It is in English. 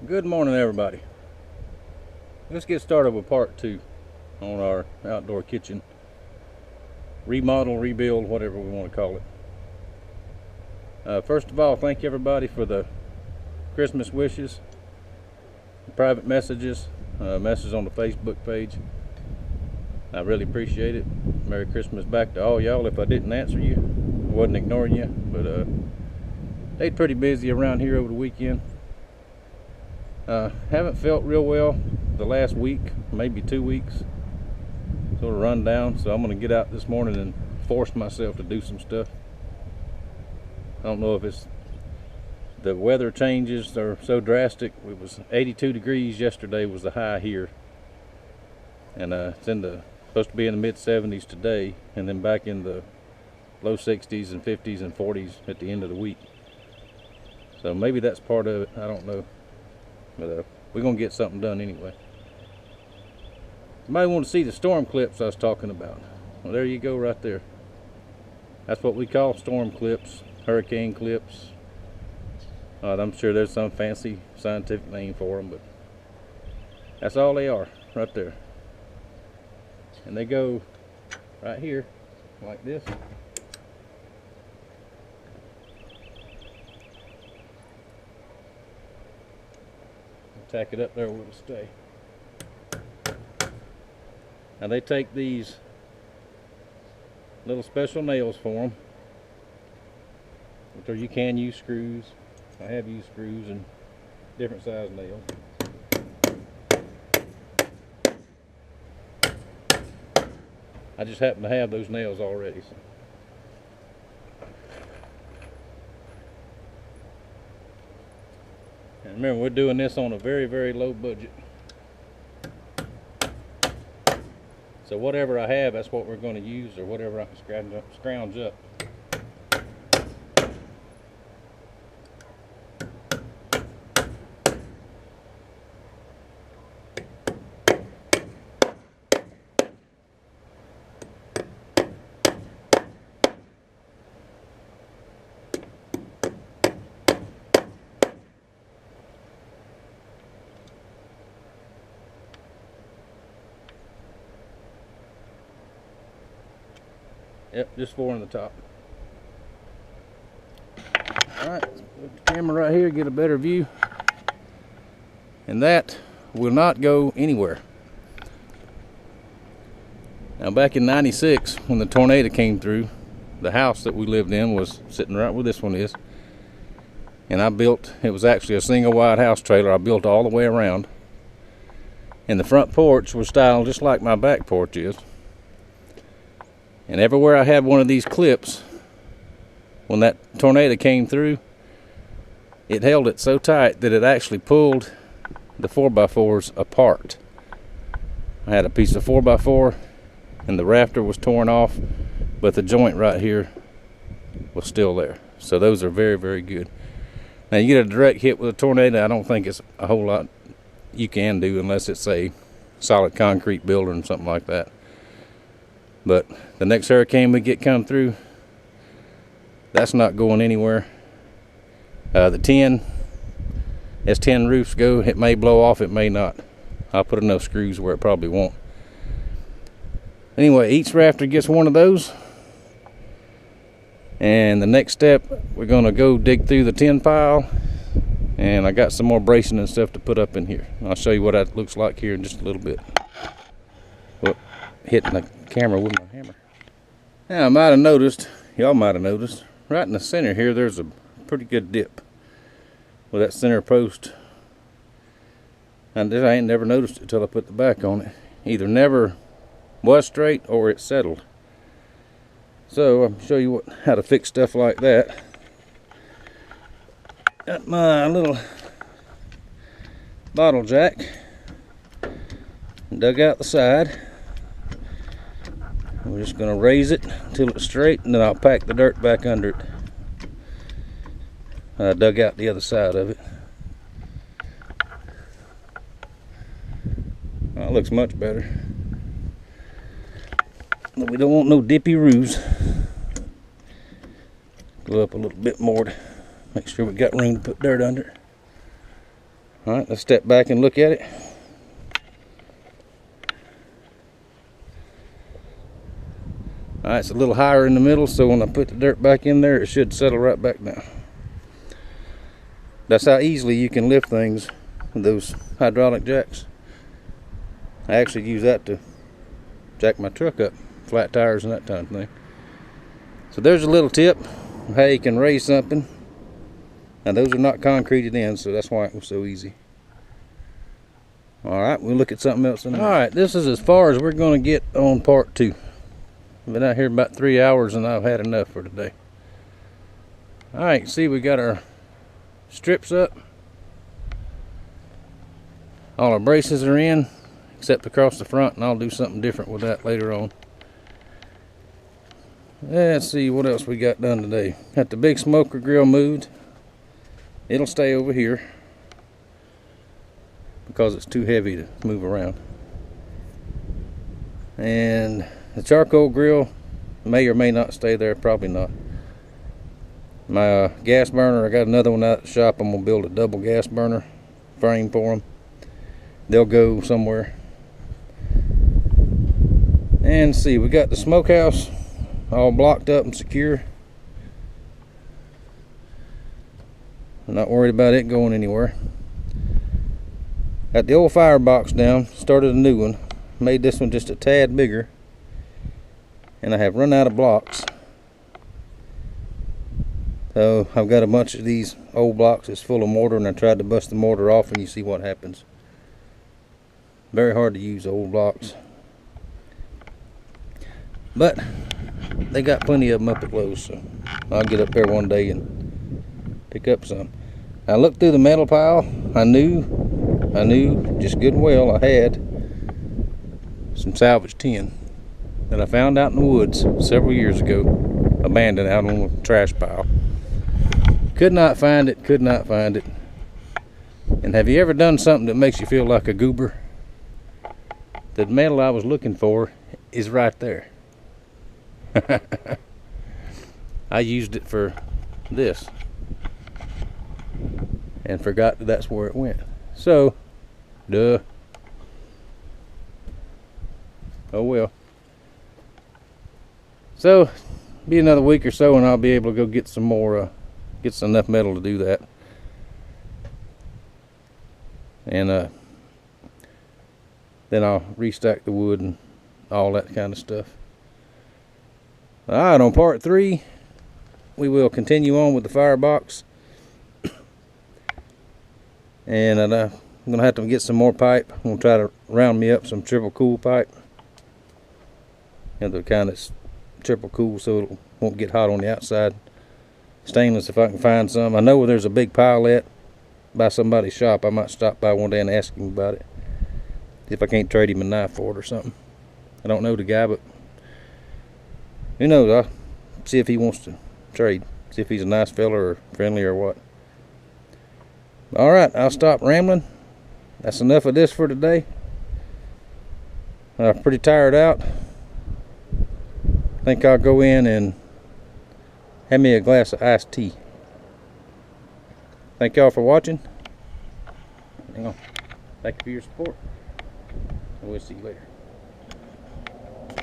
Good morning, everybody. Let's get started with part 2 on our outdoor kitchen remodel, rebuild, whatever we want to call it. First of all, thank everybody for the Christmas wishes, private messages, messages on the Facebook page. I really appreciate it. Merry Christmas back to all y'all. If I didn't answer you, I wasn't ignoring you, but stayed pretty busy around here over the weekend. Haven't felt real well the last week, maybe 2 weeks. Sort of run down, so I'm going to get out this morning and force myself to do some stuff. I don't know if it's the weather changes are so drastic. It was 82 degrees yesterday was the high here, and it's supposed to be in the mid 70s today, and then back in the low 60s and 50s and 40s at the end of the week. So maybe that's part of it, I don't know. But we're going to get something done anyway. You might want to see the storm clips I was talking about. Well, there you go right there. That's what we call storm clips, hurricane clips. I'm sure there's some fancy scientific name for them, but that's all they are right there. And they go right here like this. Tack it up there where it'll stay. Now they take these little special nails for them, because you can use screws. I have used screws and different size nails. I just happen to have those nails already. So. And remember, we're doing this on a very, very low budget. So whatever I have, that's what we're going to use, or whatever I can scrounge up. Yep, just 4 on the top. Alright, put the camera right here, get a better view. And that will not go anywhere. Now back in '96, when the tornado came through, the house that we lived in was sitting right where this one is. And I built, it was actually a single wide house trailer. I built all the way around. And the front porch was styled just like my back porch is. And everywhere I had one of these clips, when that tornado came through, it held it so tight that it actually pulled the 4x4s apart. I had a piece of 4x4 and the rafter was torn off, but the joint right here was still there. So those are very, very good. Now you get a direct hit with a tornado, I don't think it's a whole lot you can do unless it's a solid concrete building or something like that. But the next hurricane we get come through, that's not going anywhere. The tin, as tin roofs go, it may blow off, it may not. I'll put enough screws where it probably won't. Anyway, each rafter gets one of those. And the next step, we're going to go dig through the tin pile. And I got some more bracing and stuff to put up in here. I'll show you what that looks like here in just a little bit. Whoop, hitting the camera with my hammer. Now I might have noticed, y'all might have noticed, right in the center here there's a pretty good dip with that center post. And I ain't never noticed it until I put the back on it. Either never was straight or it settled. So I'll show you how to fix stuff like that. Got my little bottle jack, dug out the side. We're just going to raise it until it's straight, and then I'll pack the dirt back under it. I dug out the other side of it. That looks much better. But we don't want no dippy roofs. Go up a little bit more to make sure we got room to put dirt under. All right, let's step back and look at it. All right, it's a little higher in the middle, so when I put the dirt back in there, it should settle right back down. That's how easily you can lift things with those hydraulic jacks. I actually use that to jack my truck up, flat tires and that kind of thing. So there's a little tip of how you can raise something. Now those are not concreted in, so that's why it was so easy. All right, we'll look at something else in a minute. All right, this is as far as we're going to get on part 2. I've been out here about 3 hours and I've had enough for today. All right, see, we got our strips up. All our braces are in, except across the front, and I'll do something different with that later on. Let's see what else we got done today. Got the big smoker grill moved. It'll stay over here because it's too heavy to move around. And the charcoal grill may or may not stay there, probably not. My gas burner, I got another one out at the shop. I'm gonna build a double gas burner frame for them. They'll go somewhere. And see, we got the smokehouse all blocked up and secure. I'm not worried about it going anywhere. Got the old firebox down, started a new one, made this one just a tad bigger, and I have run out of blocks. So I've got a bunch of these old blocks that's full of mortar, and I tried to bust the mortar off, and you see what happens. Very hard to use old blocks. But they got plenty of them up at Lowe's, so I'll get up there one day and pick up some. I looked through the metal pile. I knew just good and well I had some salvage tin that I found out in the woods several years ago, abandoned out on the trash pile. Could not find it. And have you ever done something that makes you feel like a goober? The metal I was looking for is right there. I used it for this and forgot that that's where it went. So, duh. Oh well. So, be another week or so and I'll be able to go get some more, get enough metal to do that. And then I'll restack the wood and all that kind of stuff. Alright, on part 3, we will continue on with the firebox. And I'm going to have to get some more pipe. I'm going to try to round me up some triple cool pipe. And the kind that's triple cool so it won't get hot on the outside. Stainless if I can find some. I know where there's a big pilot by somebody's shop. I might stop by one day and ask him about it. If I can't trade him a knife for it or something. I don't know the guy, but who knows? I'll see if he wants to trade. See if he's a nice fella or friendly or what. Alright, I'll stop rambling. That's enough of this for today. I'm pretty tired out. I think I'll go in and have me a glass of iced tea. Thank y'all for watching. Hang on. Thank you for your support. And we'll see you later.